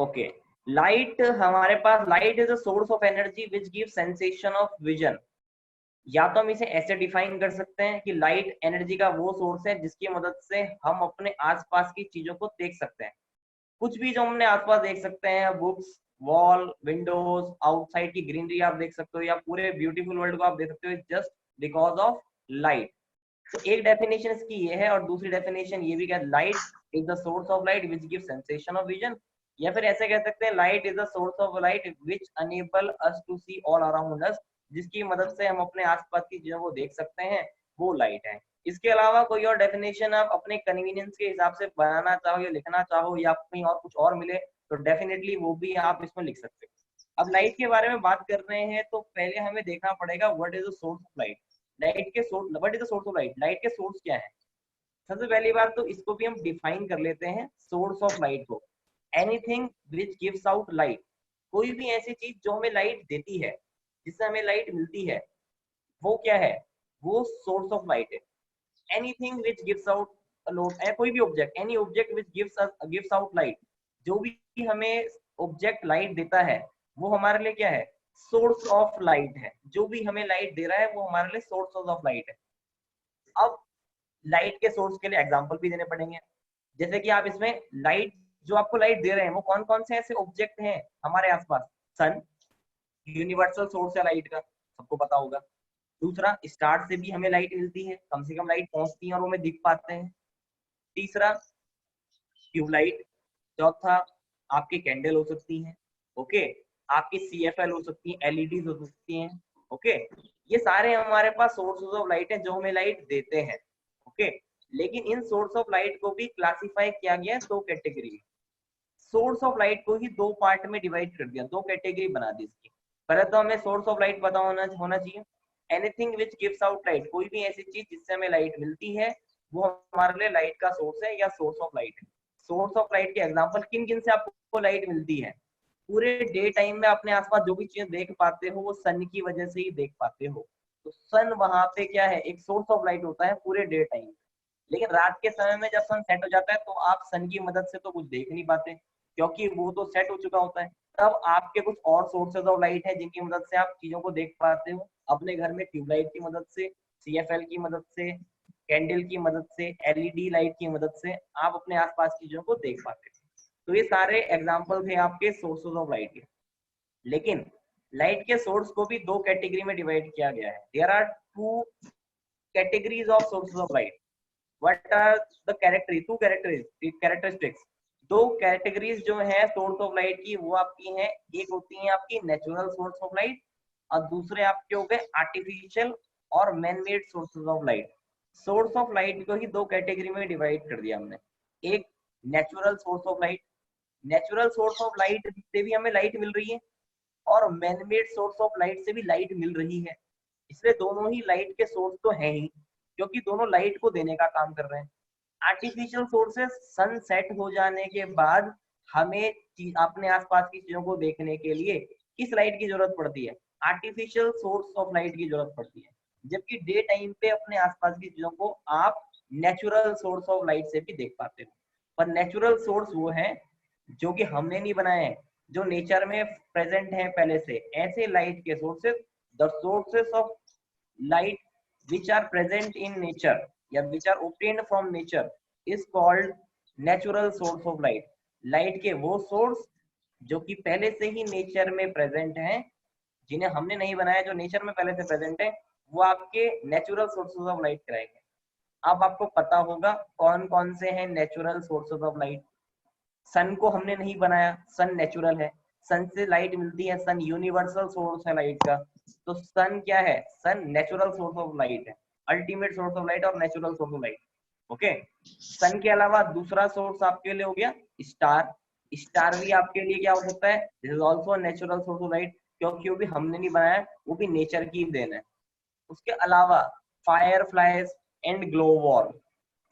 Okay, light हमारे पास, light is a source of energy which give sensation of vision. या तो हम इसे ऐसे डिफाइन कर सकते हैं कि लाइट एनर्जी का वो सोर्स है जिसकी मदद से हम अपने आसपास की चीजों को देख सकते हैं। कुछ भी जो हमने आसपास देख सकते हैं, बुक्स, वॉल, विंडोज, आउटसाइड की ग्रीनरी आप देख सकते हो, या पूरे ब्यूटीफुल वर्ल्ड को आप देख सकते हो, जस्ट बिकॉज ऑफ लाइट। तो एक डेफिनेशन इसकी ये है, और दूसरी डेफिनेशन ये भी क्या, light is the source of light which give sensation of vision. या फिर ऐसे कह सकते हैं, light is the source of light which enable us to see all around us, जिसकी मदद से हम अपने आसपास की चीजों को देख सकते हैं, वो लाइट है। इसके अलावा कोई और डेफिनेशन आप अपने कन्वीनियंस के हिसाब से बनाना चाहो या लिखना चाहो, या कहीं और कुछ और मिले तो डेफिनेटली वो भी आप इसमें लिख सकते हो। अब लाइट के बारे में बात कर रहे हैं तो पहले हमें देखना पड़ेगा what is the source of light. Light के source, what is the source of light, light के सोर्स क्या है। सबसे पहली बात तो इसको भी हम डिफाइन कर लेते हैं, सोर्स ऑफ लाइट को, anything which gives out light. कोई भी ऐसी चीज जो हमें लाइट देती है, जिससे हमें लाइट मिलती है, वो क्या है, वो सोर्स ऑफ लाइट है। एनीथिंग विच गिव्स आउट कोई भी object, any object which gives out light, जो भी हमें ऑब्जेक्ट लाइट देता है वो हमारे लिए क्या है, सोर्स ऑफ लाइट है। जो भी हमें लाइट दे रहा है वो हमारे लिए सोर्स ऑफ लाइट है। अब लाइट के सोर्स के लिए एग्जांपल भी देने पड़ेंगे। जैसे कि आप इसमें लाइट, जो आपको लाइट दे रहे हैं वो कौन कौन से ऐसे ऑब्जेक्ट हैं हमारे आसपास। सन, यूनिवर्सल सोर्स है लाइट का, सबको पता होगा। दूसरा, स्टार से भी हमें लाइट मिलती है, कम से कम लाइट पहुंचती है और वो हमें दिख पाते हैं। तीसरा, ट्यूबलाइट। चौथा, आपकी कैंडल हो सकती है, ओके, आपकी CFL हो सकती है, LEDs हो सकती हैं, ओके। ये सारे हमारे पास सोर्सेज ऑफ लाइट है जो हमें लाइट देते हैं, ओके। लेकिन इन सोर्स ऑफ लाइट को भी क्लासिफाई किया गया है दो कैटेगरी में। सोर्स ऑफ लाइट को ही दो पार्ट में डिवाइड कर दिया, दो कैटेगरी बना दी इसकी। पहले तो हमें सोर्स ऑफ लाइट पता होना चाहिए। Anything which gives out light, कोई भी ऐसी चीज जिससे हमें लाइट मिलती है वो हमारे लिए लाइट का सोर्स है या सोर्स ऑफ लाइट है। सोर्स ऑफ लाइट के एग्जांपल, किन किन से आपको लाइट मिलती है। पूरे डे टाइम में अपने आसपास जो भी चीजें देख पाते हो वो सन की वजह से ही देख पाते हो। तो सन वहां पे क्या है, एक सोर्स ऑफ लाइट होता है पूरे डे टाइम। लेकिन रात के समय में जब सन सेट हो जाता है तो आप सन की मदद से तो कुछ देख नहीं पाते, क्योंकि वो तो सेट हो चुका होता है। तब आपके कुछ और सोर्सेज ऑफ लाइट है जिनकी मदद से आप चीजों को देख पाते हो। अपने घर में ट्यूबलाइट की मदद से, CFL की मदद से, कैंडल की मदद से, LED लाइट की मदद से आप अपने आसपास की चीजों को देख पाते हो। तो ये सारे एग्जाम्पल थे आपके सोर्सेज ऑफ लाइट के। लेकिन लाइट के सोर्स को भी दो कैटेगरी में डिवाइड किया गया है। There are two categories of sources of light. What are the characteristics. दो कैटेगरीज जो है सोर्स ऑफ लाइट की वो आपकी हैं, एक होती है आपकी नेचुरल सोर्स ऑफ लाइट और दूसरे आपके हो गए आर्टिफिशियल और man made sources of light. Source of light को ही दो कैटेगरी में डिवाइड कर दिया हमने। एक, natural source of light. Natural source of light से भी हमें लाइट मिल रही है और man made source of light से भी लाइट मिल रही है। इसलिए दोनों ही लाइट के सोर्स तो हैं ही, क्योंकि दोनों लाइट को देने का काम कर रहे हैं। आर्टिफिशियल सोर्सेस, सन सेट हो जाने के बाद हमें अपने आसपास की चीजों को देखने के लिए किस लाइट की जरूरत पड़ती है, आर्टिफिशियल सोर्स ऑफ लाइट की जरूरत पड़ती है। जबकि डे टाइम पे अपने आसपास की चीजों को आप नेचुरल सोर्स ऑफ लाइट से भी देख पाते हो। पर नेचुरल सोर्स वो है जो कि हमने नहीं बनाए हैं, जो नेचर में प्रेजेंट है पहले से। ऐसे लाइट के sources, the sources of light which are present in nature या which are obtained from nature is called natural source of light। Light के वो सोर्स जो कि पहले से ही नेचर में प्रेजेंट हैं, जिन्हें हमने नहीं बनाया, जो नेचर में पहले से प्रेजेंट है, वो आपके नेचुरल सोर्सेज ऑफ लाइट कराएंगे। अब आपको पता होगा कौन कौन से हैं नेचुरल सोर्सेज ऑफ लाइट। सन को हमने नहीं बनाया, सन नेचुरल है, सन से लाइट मिलती है, सन यूनिवर्सल सोर्स है लाइट का। तो सन क्या है, sun natural source of light है, अल्टीमेट सोर्स ऑफ लाइट और natural source of light, okay. Sun के अलावा दूसरा सोर्स आपके लिए हो गया स्टार। स्टार भी आपके लिए क्या हो सकता है, this is also natural source of light, क्योंकि वो भी हमने नहीं बनाया, वो भी नेचर की देन है। उसके अलावा fireflies and glow worm.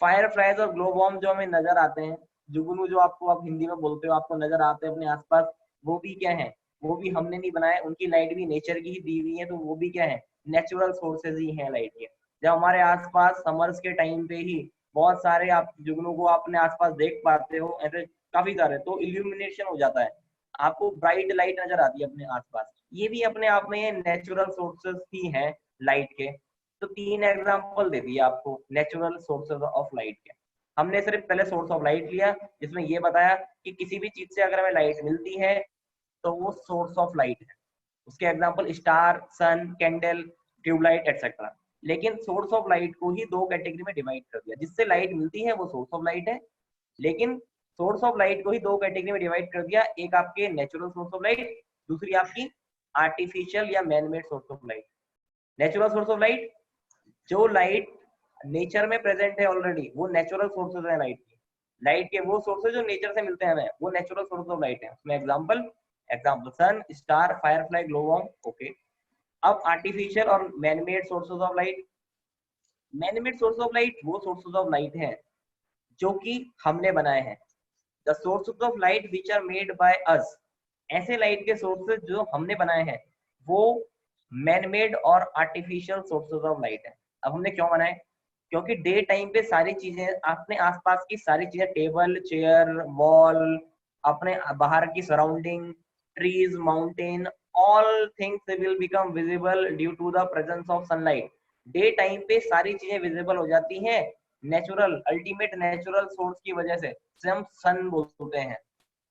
Fireflies और ग्लो वॉर्म जो हमें नजर आते हैं, जुगनू जो आपको आप हिंदी में बोलते हो, आपको नजर आते हैं अपने आसपास, वो भी क्या है, वो भी हमने नहीं बनाए, उनकी लाइट भी नेचर की ही दी हुई है। तो वो भी क्या है, नेचुरल सोर्सेज ही है लाइट के। जब हमारे आसपास समर्स के टाइम पे ही बहुत सारे आप जुगनू को अपने आसपास देख पाते हो, ऐसे काफी सारे, तो इल्यूमिनेशन हो जाता है, आपको ब्राइट लाइट नजर आती है अपने आसपास। ये भी अपने आप में ये नेचुरल सोर्सेस ही हैं लाइट के। तो 3 एग्जांपल दे दिए आपको नेचुरल सोर्सेज ऑफ लाइट के। हमने सिर्फ पहले सोर्स ऑफ लाइट लिया, जिसमें ये बताया कि किसी भी चीज से अगर हमें लाइट मिलती है तो वो सोर्स ऑफ लाइट है। उसके एग्जांपल स्टार, सन, कैंडल, ट्यूबलाइट एक्सेट्रा। लेकिन सोर्स ऑफ लाइट को ही 2 कैटेगरी में डिवाइड कर दिया, जिससे लाइट मिलती है वो सोर्स ऑफ लाइट है। लेकिन सोर्स ऑफ लाइट को ही 2 कैटेगरी में डिवाइड कर दिया, एक आपके नेचुरल सोर्स ऑफ लाइट, दूसरी आपकी आर्टिफिशियल या manmade source of light. Natural source of light, जो लाइट नेचर में प्रेजेंट है ऑलरेडी, वो नेचुरल सोर्सेज है लाइट की। लाइट के वो सोर्सेज जो नेचर से मिलते हैं हमें, वो नेचुरल सोर्स ऑफ लाइट है। उसमें example sun, star, firefly, glow worm. Okay, अब आर्टिफिशियल और manmade sources of light. Manmade source of light वो सोर्सेज ऑफ लाइट हैं जो कि हमने बनाए हैं। The sources of light which are made by us, ऐसे लाइट के सोर्सेज जो हमने बनाए हैं वो मैनमेड और आर्टिफिशियल सोर्सेज ऑफ लाइट है। अब हमने क्यों बनाए? क्योंकि डे टाइम पे सारी चीजें, अपने आसपास की सारी चीजें, टेबल, चेयर, वॉल, अपने बाहर की surrounding, trees, mountain, all things will become visible due to the presence of sunlight. Daytime पे सारी चीजें विजिबल हो जाती हैं नेचुरल, अल्टीमेट नेचुरल सोर्स की वजह से, हम सन बोलते हैं।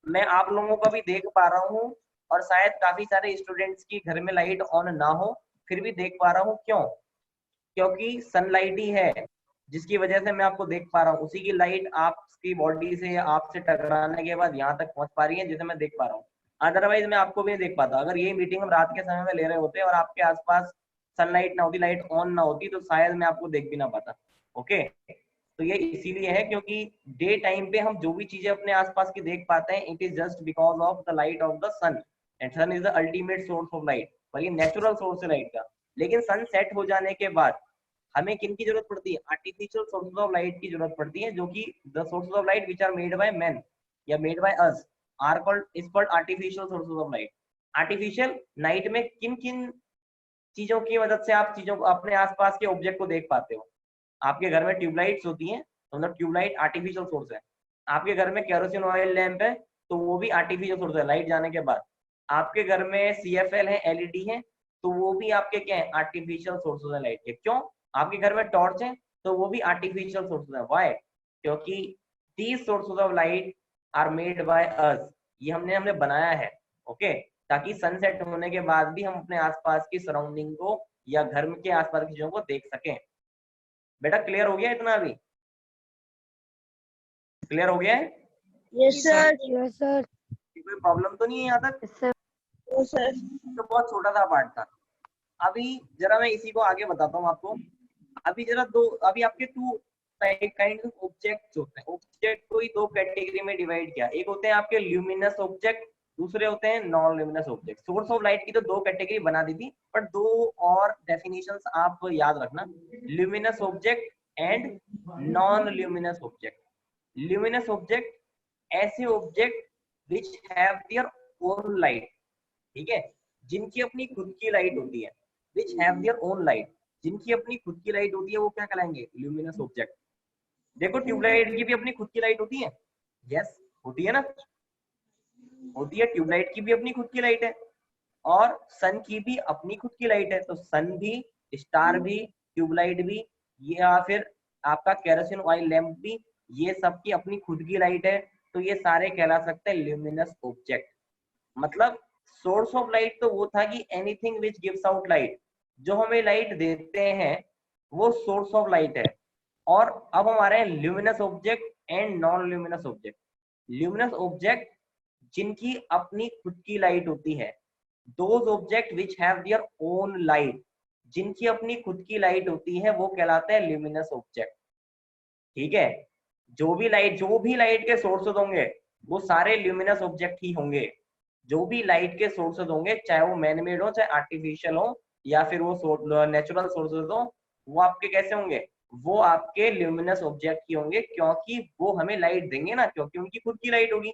मैं आप लोगों का भी देख पा रहा हूँ, और शायद काफी सारे स्टूडेंट्स की घर में लाइट ऑन ना हो, फिर भी देख पा रहा हूँ। क्यों? क्योंकि सनलाइट ही है जिसकी वजह से मैं आपको देख पा रहा हूँ। उसी की लाइट आपकी बॉडी से या आपसे टकराने के बाद यहाँ तक पहुंच पा रही है, जिसे मैं देख पा रहा हूँ। अदरवाइज मैं आपको भी नहीं देख पाता। अगर ये मीटिंग हम रात के समय में ले रहे होते और आपके आसपास सनलाइट ना होती, लाइट ऑन ना होती, तो शायद मैं आपको देख भी ना पाता। ओके, तो ये इसीलिए है क्योंकि डे टाइम पे हम जो भी चीजें अपने आसपास की देख पाते हैं, it is just because of the light of the sun, and sun is the ultimate source of light, और ये नेचुरल सोर्स है लाइट का। लेकिन सन सेट हो जाने के बाद हमें किन की जरूरत पड़ती है? आर्टिफिशियल सोर्सेज ऑफ लाइट की जरूरत पड़ती है, जो कि the sources of light which are made by man या made by us are called, is called artificial sources of light. Artificial night में किन किन चीजों की मदद से आप चीजों को, अपने आसपास के ऑब्जेक्ट को देख पाते हो? आपके घर में ट्यूबलाइट्स होती हैं, तो मतलब ट्यूबलाइट आर्टिफिशियल सोर्स है। आपके घर में केरोसिन ऑयल लैंप है, तो वो भी आर्टिफिशियल सोर्स है लाइट जाने के बाद। आपके घर में CFL है, LED है, तो वो भी आपके क्या है? आर्टिफिशियल सोर्सेज है लाइट के। क्यों? आपके घर में टॉर्च है, तो वो भी आर्टिफिशियल सोर्सेज है। व्हाई? क्योंकि these sources of light are made by us, ये हमने बनाया है। ओके, ताकि सनसेट होने के बाद भी हम अपने आसपास की सराउंडिंग को या घर के आसपास की चीजों को देख सकें। बेटा क्लियर हो गया इतना? अभी क्लियर हो गया है? Yes sir. Yes sir. कोई प्रॉब्लम तो नहीं है यहाँ तक? Yes sir. तो बहुत छोटा सा पार्ट था। अभी जरा मैं इसी को आगे बताता हूँ आपको। अभी जरा अभी आपके 2 काइंड ऑफ ऑब्जेक्ट्स होते हैं। ऑब्जेक्ट को ही 2 कैटेगरी में डिवाइड किया। एक होते हैं आपके ल्यूमिनस ऑब्जेक्ट, दूसरे होते हैं non luminous object. Source of light की तो 2 कैटेगरी बना दी थी, पर 2 और डेफिनेशंस आप याद रखना, luminous object and non luminous object. Luminous object ऐसे object which have their own light, ठीक है, जिनकी अपनी खुद की लाइट होती है। Which have their own light, जिनकी अपनी खुद की लाइट होती है, वो क्या कहलाएंगे? Luminous object. देखो ट्यूबलाइट की भी अपनी खुद की लाइट होती है। यस, होती है ना? होती है। ट्यूबलाइट की भी अपनी खुद की लाइट है, और सन की भी अपनी खुद की लाइट है। तो सन भी, स्टार भी, ट्यूबलाइट भी, या फिर आपका केरोसिन ऑयल लैंप भी, ये सब की अपनी खुद की लाइट है। तो ये सारे कहला सकते हैं ल्यूमिनस ऑब्जेक्ट। मतलब सोर्स ऑफ लाइट तो वो था कि anything which gives out light, जो हमें लाइट देते हैं वो सोर्स ऑफ लाइट है। और अब हमारे हैं luminous object and non luminous object. Luminous object जिनकी अपनी खुद की लाइट होती है, those object which have their own light, जिनकी अपनी खुद की लाइट होती है, वो कहलाते हैं ल्यूमिनस ऑब्जेक्ट। ठीक है, जो भी लाइट के सोर्सेज होंगे वो सारे ल्यूमिनस ऑब्जेक्ट ही होंगे। जो भी लाइट के सोर्सेज होंगे, चाहे वो मैनमेड हो, चाहे आर्टिफिशियल हो, या फिर वो नेचुरल सोर्सेज हो, वो आपके कैसे होंगे? वो आपके ल्यूमिनस ऑब्जेक्ट ही होंगे, क्योंकि वो हमें लाइट देंगे ना, क्योंकि उनकी खुद की लाइट होगी।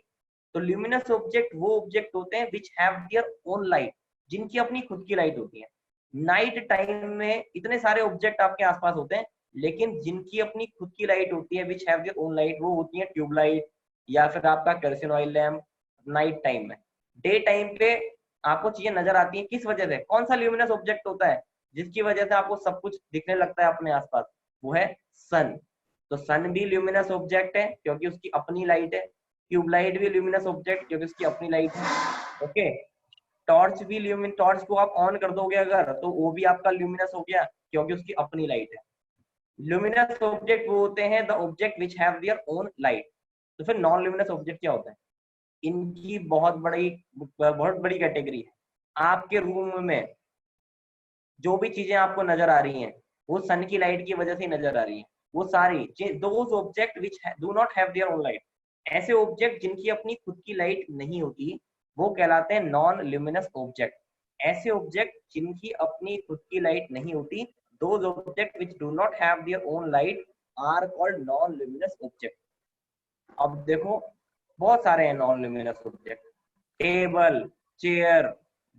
तो ल्यूमिनस ऑब्जेक्ट वो ऑब्जेक्ट होते हैं विच हैव देयर ओन लाइट, जिनकी अपनी खुद की लाइट होती है। नाइट टाइम में इतने सारे ऑब्जेक्ट आपके आसपास होते हैं, लेकिन जिनकी अपनी खुद की लाइट होती है which have their own light, वो होती है ट्यूबलाइट, या फिर आपका kerosene oil lamp night time में। डे टाइम पे आपको चीजें नजर आती हैं किस वजह से, कौन सा ल्यूमिनस ऑब्जेक्ट होता है जिसकी वजह से आपको सब कुछ दिखने लगता है अपने आसपास, वो है सन। तो सन भी ल्यूमिनस ऑब्जेक्ट है क्योंकि उसकी अपनी लाइट है। ट्यूबलाइट भी ल्यूमिनस ऑब्जेक्ट क्योंकि उसकी अपनी लाइट है। ओके, टॉर्च भी ल्यूमिन, टॉर्च को आप ऑन कर दोगे अगर तो वो भी आपका ल्यूमिनस हो गया क्योंकि उसकी अपनी लाइट है। ल्यूमिनस ऑब्जेक्ट वो होते हैं the object which have their own light. तो फिर नॉन ल्यूमिनस ऑब्जेक्ट क्या होता है? इनकी बहुत बड़ी कैटेगरी है। आपके रूम में जो भी चीजें आपको नजर आ रही हैं वो सन की लाइट की वजह से नजर आ रही है। वो सारी those object which do not have their own light, ऐसे ऑब्जेक्ट जिनकी अपनी खुद की लाइट नहीं होती वो कहलाते हैं नॉन ल्यूमिनस ऑब्जेक्ट। ऐसे ऑब्जेक्ट जिनकी अपनी खुद की लाइट नहीं होती, those object which do not have their own light are called non luminous object. अब देखो बहुत सारे हैं non luminous object. Table, chair,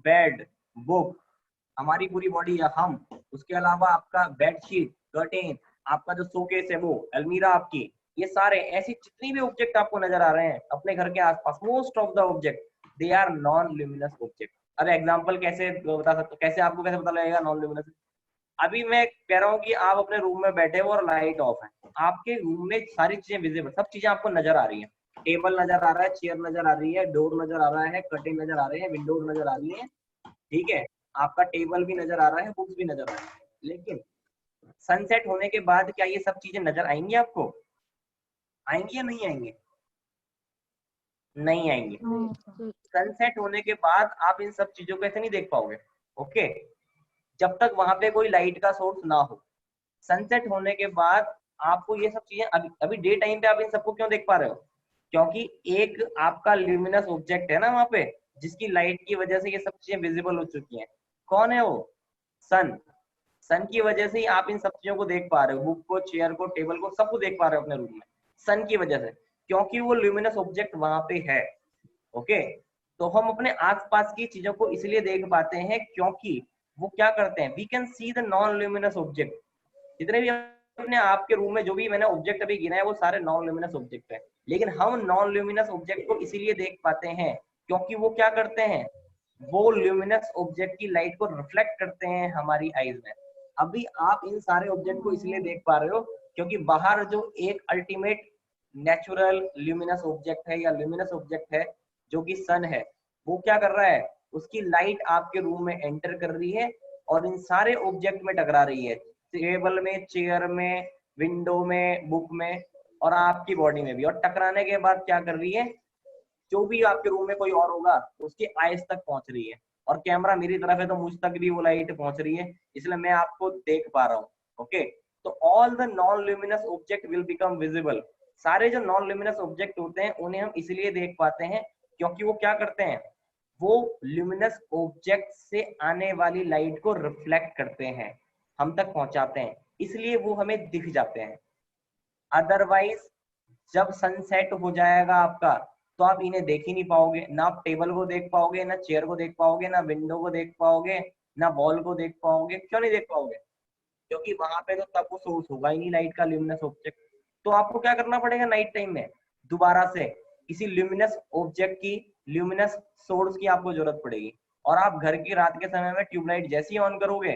bed, book, हमारी पूरी बॉडी या हम, उसके अलावा आपका बेडशीट, कर्टेन, आपका जो शोकेस है वो, अलमीरा आपकी, ये सारे ऐसी जितनी भी ऑब्जेक्ट आपको नजर आ रहे हैं अपने घर के आसपास, most of the object they are non luminous object. अब एग्जांपल कैसे बता सकते हो, कैसे आपको कैसे पता लगेगा नॉन ल्यूमिनस? अभी मैं कह रहा हूँ कि आप अपने रूम में बैठे हो और लाइट ऑफ है, आपके रूम में सारी चीजें विजिबल, सब चीजें आपको नजर आ रही है। टेबल नजर आ रहा है, चेयर नजर आ रही है, डोर नजर आ रहा है, कर्टेन नजर आ रहे हैं, विंडो नजर आ रही है, ठीक है, आपका टेबल भी नजर आ रहा है, बुक्स भी नजर आ रही है। लेकिन सनसेट होने के बाद क्या ये सब चीजें नजर आएंगी आपको? आएंगी या नहीं आएंगी? नहीं आएंगी। सनसेट होने के बाद आप इन सब चीजों को ऐसे नहीं देख पाओगे। ओके, जब तक वहां पे कोई लाइट का सोर्स ना हो। सनसेट होने के बाद आपको ये सब चीजें, अभी अभी डे टाइम पे आप इन सबको क्यों देख पा रहे हो? क्योंकि एक आपका ल्यूमिनस ऑब्जेक्ट है ना वहां पे, जिसकी लाइट की वजह से ये सब चीजें विजिबल हो चुकी हैं। कौन है वो? सन। सन की वजह से ही आप इन सब चीजों को देख पा रहे हो, बुक को, चेयर को, टेबल को, सबको देख पा रहे हो अपने रूम में, सन की वजह से, क्योंकि वो ल्यूमिनस ऑब्जेक्ट वहां पे है। ओके, तो हम अपने आसपास की चीजों को इसलिए देख पाते हैं क्योंकि वो क्या करते हैं, we can see the non luminous object. जितने भी अपने आपके रूम में जो भी मैंने ऑब्जेक्ट अभी गिना है वो सारे नॉन ल्यूमिनस ऑब्जेक्ट है। लेकिन हम नॉन ल्यूमिनस ऑब्जेक्ट को इसीलिए देख पाते हैं क्योंकि वो क्या करते हैं, वो ल्यूमिनस ऑब्जेक्ट की लाइट को रिफ्लेक्ट करते हैं हमारी आईज में। अभी आप इन सारे ऑब्जेक्ट को इसलिए देख पा रहे हो क्योंकि बाहर जो एक अल्टीमेट नेचुरल ल्यूमिनस ऑब्जेक्ट है या ल्यूमिनस ऑब्जेक्ट है जो कि सन है, वो क्या कर रहा है, उसकी लाइट आपके रूम में एंटर कर रही है और इन सारे ऑब्जेक्ट में टकरा रही है, टेबल में, चेयर में, विंडो में, बुक में और आपकी बॉडी में भी। और टकराने के बाद क्या कर रही है, जो भी आपके रूम में कोई और होगा उसके आइज तक पहुंच रही है। और कैमरा मेरी तरफ है तो मुझ तक भी वो लाइट पहुंच रही है, इसलिए मैं आपको देख पा रहा हूँ। ओके, तो all the non luminous object will become visible. सारे जो नॉन ल्यूमिनस ऑब्जेक्ट होते हैं उन्हें हम इसलिए देख पाते हैं क्योंकि वो क्या करते हैं, वो ल्यूमिनस ऑब्जेक्ट से आने वाली लाइट को रिफ्लेक्ट करते हैं, हम तक पहुंचाते हैं, इसलिए वो हमें दिख जाते हैं। अदरवाइज जब सनसेट हो जाएगा आपका तो आप इन्हें देख ही नहीं पाओगे, ना आप टेबल को देख पाओगे, ना चेयर को देख पाओगे, ना विंडो को देख पाओगे, ना वॉल को देख पाओगे। क्यों नहीं देख पाओगे? क्योंकि वहां पे तो तब वो सोर्स होगा ही नहीं लाइट का, ल्यूमिनस ऑब्जेक्ट। तो आपको क्या करना पड़ेगा नाइट टाइम में, दोबारा से किसी ल्यूमिनस ऑब्जेक्ट की, ल्यूमिनस सोर्स की आपको जरूरत पड़ेगी। और आप घर की रात के समय में ट्यूबलाइट जैसे ही ऑन करोगे,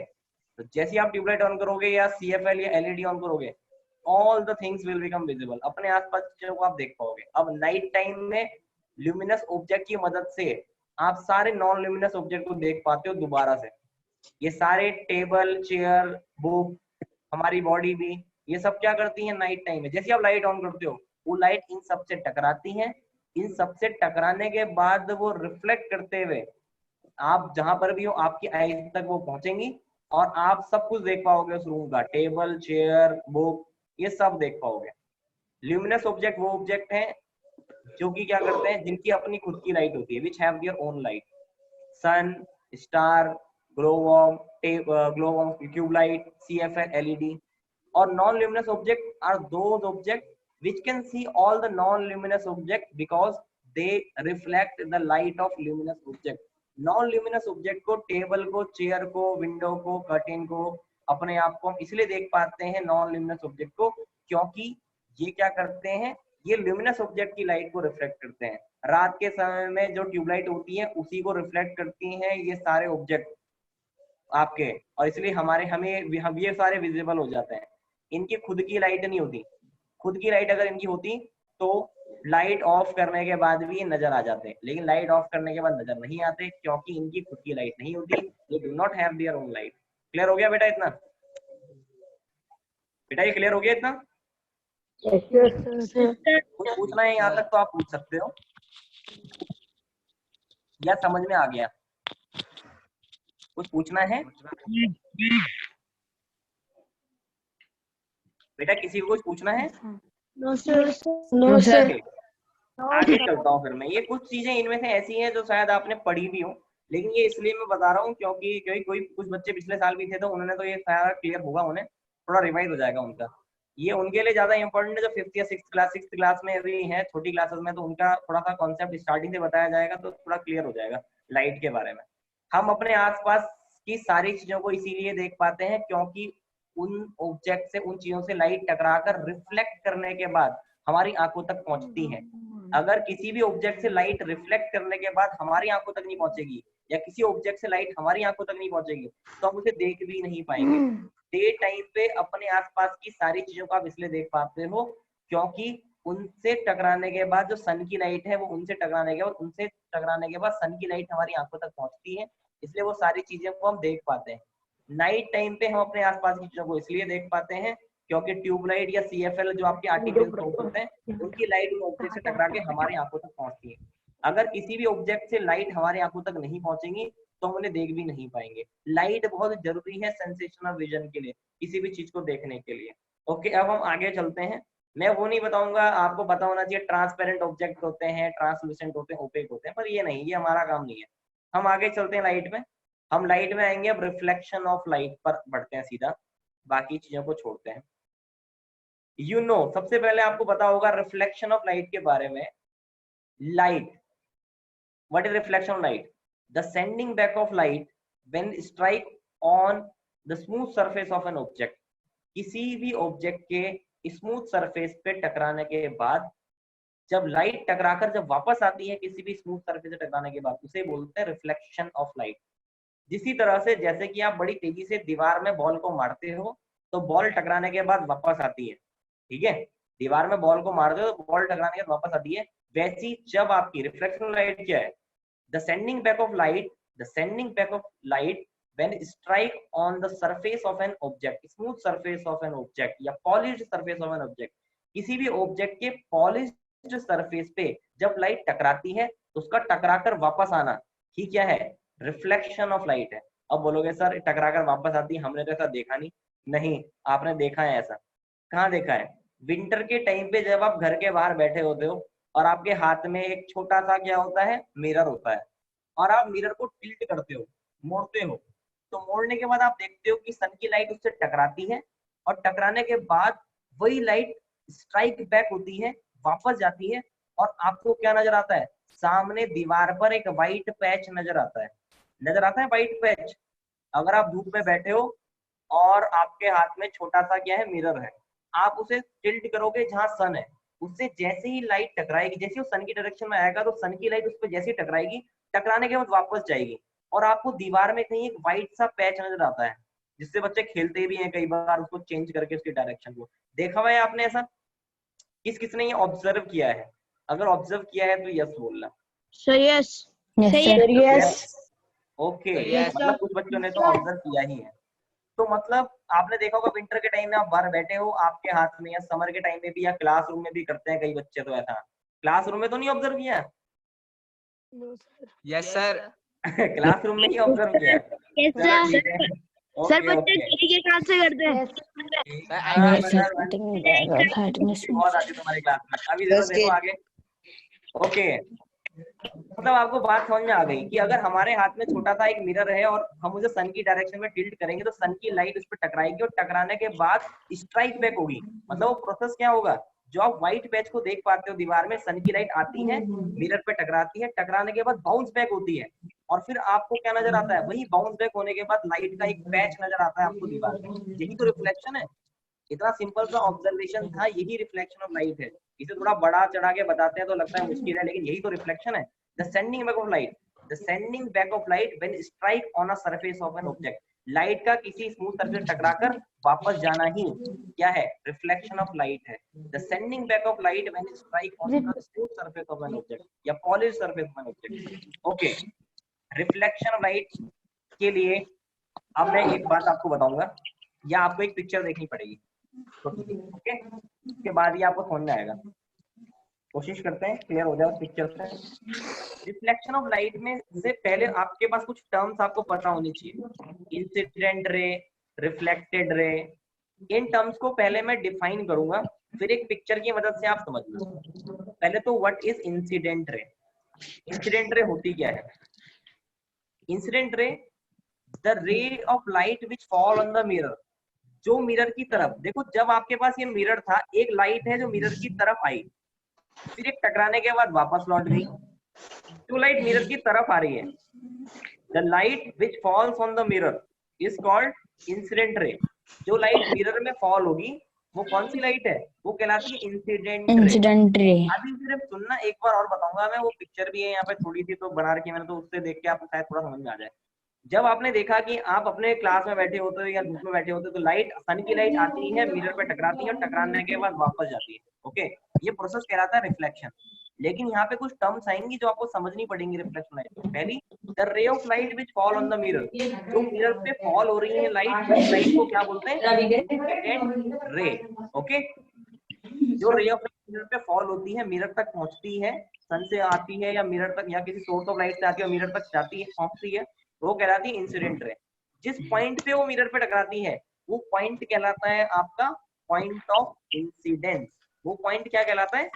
तो जैसे ही आप ट्यूबलाइट ऑन करोगे या सीएफएल या एलईडी ऑन करोगे, all the things will become visible, अपने आसपास चीजों को आप देख पाओगे। अब नाइट टाइम में ल्यूमिनस ऑब्जेक्ट की मदद से आप सारे नॉन ल्यूमिनस ऑब्जेक्ट को देख पाते हो दोबारा से। ये सारे टेबल, चेयर, बुक, हमारी बॉडी भी, ये सब क्या करती है नाइट टाइम में, जैसे आप लाइट ऑन करते हो वो लाइट इन सब से टकराती है। इन सब से टकराने के बाद वो रिफ्लेक्ट करते हुए आप जहां पर भी हो आपकी आईज तक वो पहुंचेंगी और आप सब कुछ देख पाओगे उस रूम का, टेबल, चेयर, बुक, ये सब देख पाओगे। ल्यूमिनस ऑब्जेक्ट वो ऑब्जेक्ट हैं जो कि क्या करते हैं, जिनकी अपनी खुद की लाइट होती है, which have their own light. Sun, star, glowworm, glowworm, tubelight, CFL, LED. और non luminous object are those object which can see all the non-luminous object because they reflect the light of luminous object। Non luminous object को, table को, chair को, window को, curtain को, अपने आप को हम इसलिए देख पाते हैं नॉन ल्यूमिनस ऑब्जेक्ट को क्योंकि ये क्या करते हैं, ये ल्यूमिनस ऑब्जेक्ट की लाइट को रिफ्लेक्ट करते हैं। रात के समय में जो ट्यूबलाइट होती है उसी को रिफ्लेक्ट करती हैं ये सारे ऑब्जेक्ट आपके, और इसलिए हम ये सारे विजिबल हो जाते हैं। इनकी खुद की लाइट नहीं होती। खुद की लाइट अगर इनकी होती तो लाइट ऑफ करने के बाद भी ये नजर आ जाते, लेकिन लाइट ऑफ करने के बाद नजर नहीं आते क्योंकि इनकी खुद की लाइट नहीं होती। ये do not have their own light. Clear हो गया बेटा इतना? बेटा ये क्लियर हो गया इतना? Yes sir. कुछ पूछना है यहाँ तक तो आप पूछ सकते हो, या समझ में आ गया? कुछ पूछना है बेटा? किसी को कुछ पूछना है? No sir. No sir. आगे चलता हूँ फिर मैं। ये कुछ चीजें इनमें से ऐसी हैं जो शायद आपने पढ़ी भी हो, लेकिन ये इसलिए मैं बता रहा हूँ क्योंकि कुछ बच्चे पिछले साल भी थे तो उन्होंने तो ये सारा क्लियर होगा, उन्हें थोड़ा रिवाइज हो जाएगा उनका। ये उनके लिए ज्यादा इंपॉर्टेंट है जो फिफ्थ या सिक्स क्लास में भी है, छोटी क्लासेस में, तो उनका थोड़ा सा कॉन्सेप्ट स्टार्टिंग से बताया जाएगा तो थोड़ा क्लियर हो जाएगा लाइट के बारे में। हम अपने आसपास की सारी चीजों को इसीलिए देख पाते हैं क्योंकि उन ऑब्जेक्ट से, उन चीजों से लाइट टकराकर रिफ्लेक्ट करने के बाद हमारी आंखों तक पहुंचती है। अगर किसी भी ऑब्जेक्ट से लाइट रिफ्लेक्ट करने के बाद हमारी आंखों तक नहीं पहुंचेगी, या किसी ऑब्जेक्ट से लाइट हमारी आंखों तक नहीं पहुंचेगी, तो हम उसे देख भी नहीं पाएंगे। डे टाइम पे अपने आसपास की सारी चीजों को आप इसलिए देख पाते हो क्योंकि उनसे टकराने के बाद जो सन की लाइट है वो उनसे टकराने के बाद सन की लाइट हमारी आंखों तक पहुंचती है, इसलिए वो सारी चीजें को हम देख पाते हैं। नाइट टाइम पे हम अपने आसपास की चीजों को इसलिए देख पाते हैं क्योंकि ट्यूबलाइट या CFL जो आपके आर्टिफिशियल सोर्स होते हैं उनकी लाइट उन ऑब्जेक्ट से टकरा के हमारी आंखों तक पहुंचती है। अगर किसी भी ऑब्जेक्ट से लाइट हमारी आंखों तक नहीं पहुंचेगी तो हम उन्हें देख भी नहीं पाएंगे। लाइट बहुत जरूरी है सेंसेशन ऑफ विजन के लिए, किसी भी चीज को देखने के लिए। ओके, अब हम आगे चलते हैं। मैं वो नहीं बताऊंगा, आपको पता होना चाहिए ट्रांसपेरेंट ऑब्जेक्ट होते हैं, ट्रांसलूसेंट होते हैं, ओपेक होते हैं, पर ये नहीं, ये हमारा काम नहीं है। हम आगे चलते हैं लाइट में। हम लाइट में आएंगे, अब रिफ्लेक्शन ऑफ लाइट पर बढ़ते हैं सीधा, बाकी चीजों को छोड़ते हैं। सबसे पहले आपको पता होगा रिफ्लेक्शन ऑफ लाइट के बारे में। Light, what is reflection of light? The sending back of light when strike on the smooth surface of an object. किसी भी ऑब्जेक्ट के स्मूथ सरफेस पे टकराने के बाद जब लाइट टकराकर जब वापस आती है किसी भी स्मूथ सरफेस से टकराने के बाद, उसे बोलते हैं रिफ्लेक्शन ऑफ लाइट। जिसी तरह से जैसे कि आप बड़ी तेजी से दीवार में बॉल को मारते हो तो बॉल टकराने के बाद वापस आती है, ठीक है? दीवार में बॉल को मारते हो तो बॉल टकराने के बाद वापस आती है। वैसी जब आपकी रिफ्लेक्शन लाइट क्या है? The sending back of light when strike on the surface of an object, smooth surface of an object या polished surface of an object, किसी भी ऑब्जेक्ट के पॉलिश्ड सरफेस पे जब लाइट टकराती है तो उसका टकराकर वापस आना ही क्या है? रिफ्लेक्शन ऑफ लाइट है। अब बोलोगे सर टकराकर वापस आती है, हमने तो ऐसा देखा नहीं। नहीं, आपने देखा है ऐसा। कहाँ देखा है? विंटर के टाइम पे जब आप घर के बाहर बैठे होते हो और आपके हाथ में एक छोटा सा क्या होता है? मिरर होता है, और आप मिरर को टिल्ट करते हो, मोड़ते हो, तो मोड़ने के बाद आप देखते हो कि सन की लाइट उससे टकराती है, और टकराने के बाद वही लाइट स्ट्राइक बैक होती है, वापस जाती है, और आपको क्या नजर आता है? सामने दीवार पर एक व्हाइट पैच नजर आता है। नजर आता है व्हाइट पैच? अगर आप धूप में बैठे हो और आपके हाथ में छोटा सा क्या है? मिरर है, आप उसे टिल्ट करोगे जहां सन है, उससे जैसे ही लाइट टकराएगी, जैसे वो सन की डायरेक्शन में आएगा तो सन की लाइट उस पर जैसे ही टकराएगी, टकराने के बाद वापस जाएगी, और आपको दीवार में कहीं एक व्हाइट सा पैच नजर आता है, जिससे बच्चे खेलते भी हैं कई बार उसको चेंज करके उसकी डायरेक्शन को। देखा हुआ है आपने ऐसा? किसने ये ऑब्जर्व किया है? अगर ऑब्जर्व किया है तो यस बोलना। Sir yes. ओके, मतलब कुछ बच्चों ने तो ऑब्जर्व किया ही है। तो मतलब आपने देखा होगा विंटर के टाइम में आप बाहर बैठे हो, आपके हाथ में, या समर के टाइम में भी, या क्लासरूम में भी करते हैं कई बच्चे तो ऐसा। क्लासरूम में तो नहीं ऑब्जर्व किया? Yes sir. क्लासरूम में ही ऑब्जर्व किया? चलो ठीक है। सर ओके बच्चे ओके, के काम से करते हैं। बहुत आती तुम्हारी क्लास में। अभी देखो आगे। ओके, मतलब आपको बात समझ में आ गई कि अगर हमारे हाथ में छोटा सा एक मिरर है और हम उसे सन की डायरेक्शन में टिल्ट करेंगे तो सन की लाइट उस पर टकराएगी, और टकराने के बाद स्ट्राइक बैक होगी। मतलब वो प्रोसेस क्या होगा? जो आप व्हाइट पैच को देख पाते हो दीवार में, सन की लाइट आती है, मिरर पे टकराती है, टकराने के बाद बाउंस बैक होती है, और फिर आपको क्या नजर आता है? वही बाउंस बैक होने के बाद लाइट का एक पैच नजर आता है आपको दीवार में। यही तो रिफ्लेक्शन है। इतना सिंपल सा ऑब्जर्वेशन था, यही रिफ्लेक्शन ऑफ लाइट है। इसे थोड़ा बड़ा चढ़ा के बताते हैं तो लगता है मुश्किल है, लेकिन यही तो रिफ्लेक्शन है। The sending back of light, the sending back of light when strike on a surface of an object, light का किसी स्मूथ सरफेस टकराकर वापस जाना ही क्या है, रिफ्लेक्शन ऑफ लाइट है। The sending back of light when strike on the smooth surface of an object या polish surface of an object. Okay, reflection of light के लिए अब मैं एक बात आपको बताऊंगा, या आपको एक पिक्चर देखनी पड़ेगी, ओके, उसके बाद ही आपको समझ में आएगा। कोशिश करते हैं क्लियर हो जाए उस पिक्चर से। रिफ्लेक्शन ऑफ लाइट में से पहले आपके पास कुछ टर्म्स आपको पता होनी चाहिए। Incident ray, reflected ray, in terms को पहले मैं डिफाइन करूंगा, फिर एक पिक्चर की मदद से आप समझना। पहले तो what is incident ray? Incident ray होती क्या है? Incident ray, the ray of light which fall on the mirror, जो मिरर की तरफ, देखो जब आपके पास ये मिरर था, एक लाइट है जो मिरर की तरफ आई, फिर एक टकराने के बाद वापस लौट गई, जो लाइट मिरर की तरफ आ रही है, the light which falls on the mirror is called incident ray. जो लाइट मिरर में फॉल होगी वो कौन सी लाइट है? वो कहलाती है इंसिडेंट रे। अभी सिर्फ सुनना, एक बार और बताऊंगा मैं, वो पिक्चर भी है यहाँ पे थोड़ी सी तो बना रखी है मैंने, तो उससे देख के आपको शायद थोड़ा समझ में आ जाए। जब आपने देखा कि आप अपने क्लास में बैठे होते हो या धूप में बैठे होते हो, तो लाइट, सन की लाइट आती है, मिरर पे टकराती है और टकराने के बाद वापस जाती है, ओके, ये प्रोसेस कहलाता है रिफ्लेक्शन। लेकिन यहाँ पे कुछ टर्म्स आएंगी जो आपको समझनी पड़ेंगी रिफ्लेक्शन लाइट में। पहली, the ray of light which fall on the mirror, जो मिरर पे फॉल हो रही है लाइट, उस लाइट को क्या बोलते हैं? Incident ray. ओके, जो रे ऑफ मिरर पे फॉल होती है, मिरर तक पहुंचती है, सन से आती है या मिरर तक या किसी सोर्स ऑफ लाइट से आती है और मिरर तक जाती है, पहुंचती है, वो कहलाती है इंसिडेंट रे। जिस पॉइंट पे वो मिरर पे टकराती है वो पॉइंट कहलाता है आपका पॉइंट ऑफ इंसिडेंस। वो पॉइंट क्या कहलाता है?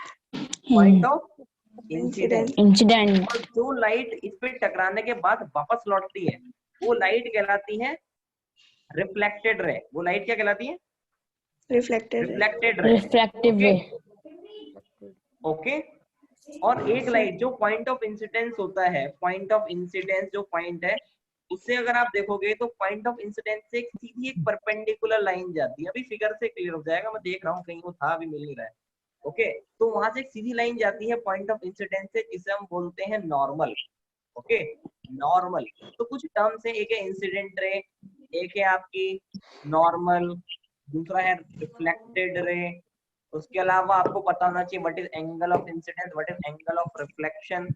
Point of incidence. और जो लाइट इस पे टकराने के बाद वापस लौटती है वो लाइट कहलाती है रिफ्लेक्टेड रे। वो लाइट क्या कहलाती है? Reflected ray. ओके, और एक लाइट जो पॉइंट ऑफ इंसिडेंस होता है, पॉइंट ऑफ इंसिडेंस जो पॉइंट है, उससे अगर आप देखोगे तो पॉइंट ऑफ इंसिडेंस से एक सीधी एक परपेंडिकुलर लाइन जाती है। अभी फिगर से क्लियर हो जाएगा, मैं देख रहा हूँ कहीं वो था, अभी मिल नहीं रहा है। ओके, तो वहां से एक सीधी लाइन जाती है पॉइंट ऑफ इंसिडेंस से, जिसे हम बोलते हैं नॉर्मल। Okay, normal. तो कुछ टर्म्स है, एक है इंसिडेंट रे, एक है आपकी नॉर्मल, दूसरा है रिफ्लेक्टेड रे। उसके अलावा आपको पता होना चाहिए what is angle of incidence, what is angle of reflection.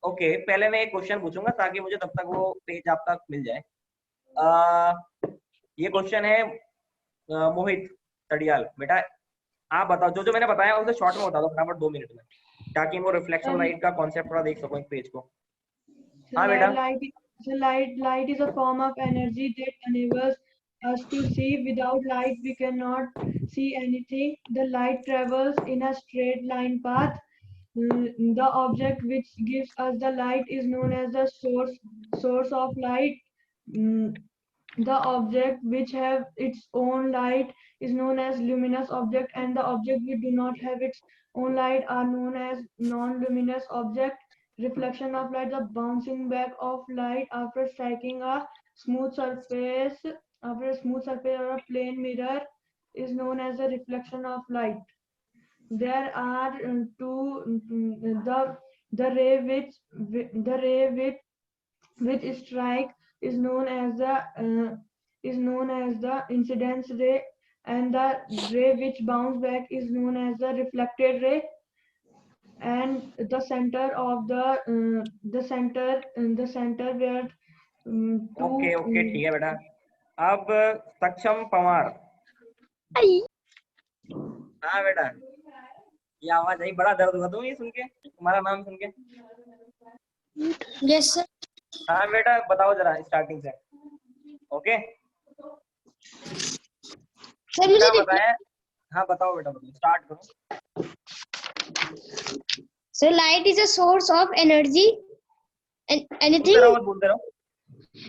Okay, पहले मैं एक क्वेश्चन पूछूंगा ताकि मुझे तब तक वो पेज आप तक मिल जाए। ये क्वेश्चन है मोहित तड़ियाल, बेटा आप बताओ, जो जो मैंने बताया उसे शॉर्ट में बता दो फटाफट 2 मिनट में, ताकि वो रिफ्लेक्शन लाइट का कॉन्सेप्ट थोड़ा देख सको एक पेज को। हाँ बेटा। Light is a form of energy that enables us to see. Without light, we cannot see anything. The light travels in a straight line path. The object which gives us the light is known as the source of light. The object which have its own light is known as luminous object, and the object which do not have its own light are known as non-luminous object. Reflection of light, the bouncing back of light after striking a smooth surface, or a plane mirror, is known as a reflection of light. There are the ray which strike is known as the incidence ray, and the ray which bounce back is known as the reflected ray. And the center of the center where okay okay, ठीक है बेटा। अब सक्षम पवार। हाँ बेटा, ये आवाज आई, बड़ा दर्द हुआ तुम्हें ये सुन के, तुम्हारा नाम सुन के? Yes sir. हाँ बेटा, बताओ जरा स्टार्टिंग से। ओके सर मुझे क्या बताया? हाँ बताओ बेटा, बताओ, स्टार्ट करो। So light is a source of energy, and बोलते रहो।